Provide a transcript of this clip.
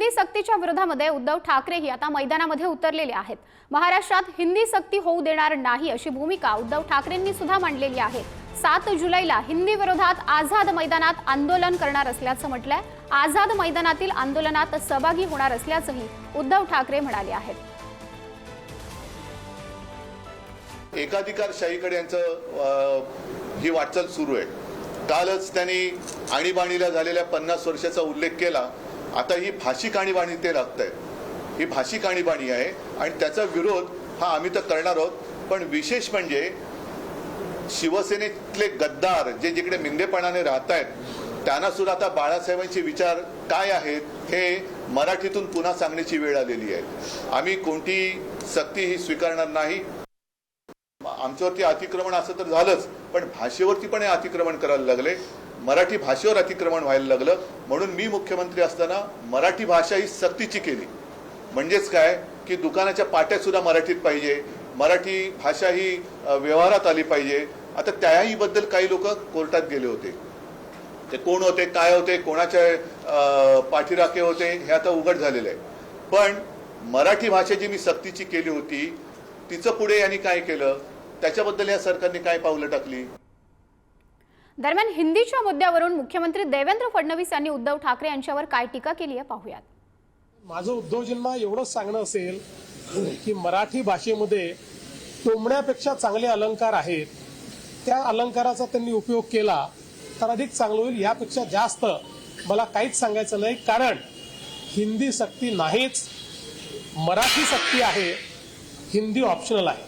हिंदी सक्तीच्या विरोधामध्ये उद्धव ठाकरेही आता मैदानामध्ये उतरलेले आहेत। महाराष्ट्रात हिंदी सक्ती होऊ देणार नाही अशी भूमिका उद्धव ठाकरेंनी सुद्धा मांडलेली आहे। 7 जुलैला हिंदी विरोधात आझाद मैदानात आंदोलन करणार असल्याचं म्हटलंय। आझाद मैदानातील आंदोलनात सहभागी होणार असल्याचंही उद्धव ठाकरे म्हणाले आहेत। एकाधिकारशाहीकडे यांचं ही वाटचाल सुरू आहे। कालच त्यांनी आणीबाणीला झालेल्या 50 वर्षाचा उल्लेख केला। आता ही भाषिक आणीबाणी ते लागतंय, ही भाषिक आणीबाणी आहे आणि त्याचा विरोध हा आम्ही तर करणार आहोत। पण विशेष म्हणजे शिवसेनेतले गद्दार जे जिकडे मिंदेपणाने राहत आहेत त्यांना सुद्धा आता बाळासाहेबांचे विचार काय आहेत हे मराठीतून पुन्हा सांगण्याची वेळ आलेली आहे। आम्ही कोणती सक्ती ही स्वीकारणार नाही। आमच्यावरती अतिक्रमण असं तर झालंच, पण भाषेवरती पण हे अतिक्रमण करायला लागले। मराठी भाषेवर अतिक्रमण व्हायला लागलं। म्हणून मी मुख्यमंत्री असताना मराठी भाषा ही सक्तीची केली। म्हणजेच काय की दुकानाच्या पाट्या सुद्धा मराठीत पाहिजे, मराठी भाषा ही व्यवहारात आली पाहिजे। आता त्याही बद्दल काही लोक कोर्टात गेले होते। ते कोण होते, काय होते, कोणाच्या पाठीराखे होते हे आता उघड झालेलं आहे। पण मराठी भाषा जी मी सक्तीची केली होती तिचं पुढे यांनी काय केलं, त्याच्याबद्दल या सरकारने काय पावलं टाकली। दरम्यान हिंदीच्या मुद्द्यावरून मुख्यमंत्री देवेंद्र फडणवीस यांनी उद्धव ठाकरे यांच्यावर काय टीका केली आहे पाहूयात। माझं उद्धवजींना एवढंच सांगणं असेल की मराठी भाषेमध्ये टोमण्यापेक्षा चांगले अलंकार आहेत, त्या अलंकाराचा त्यांनी उपयोग केला तर अधिक चांगलं होईल। यापेक्षा जास्त मला काहीच सांगायचं नाही, कारण हिंदी सक्ती नाहीच, मराठी सक्ती आहे, हिंदी ऑप्शनल आहे।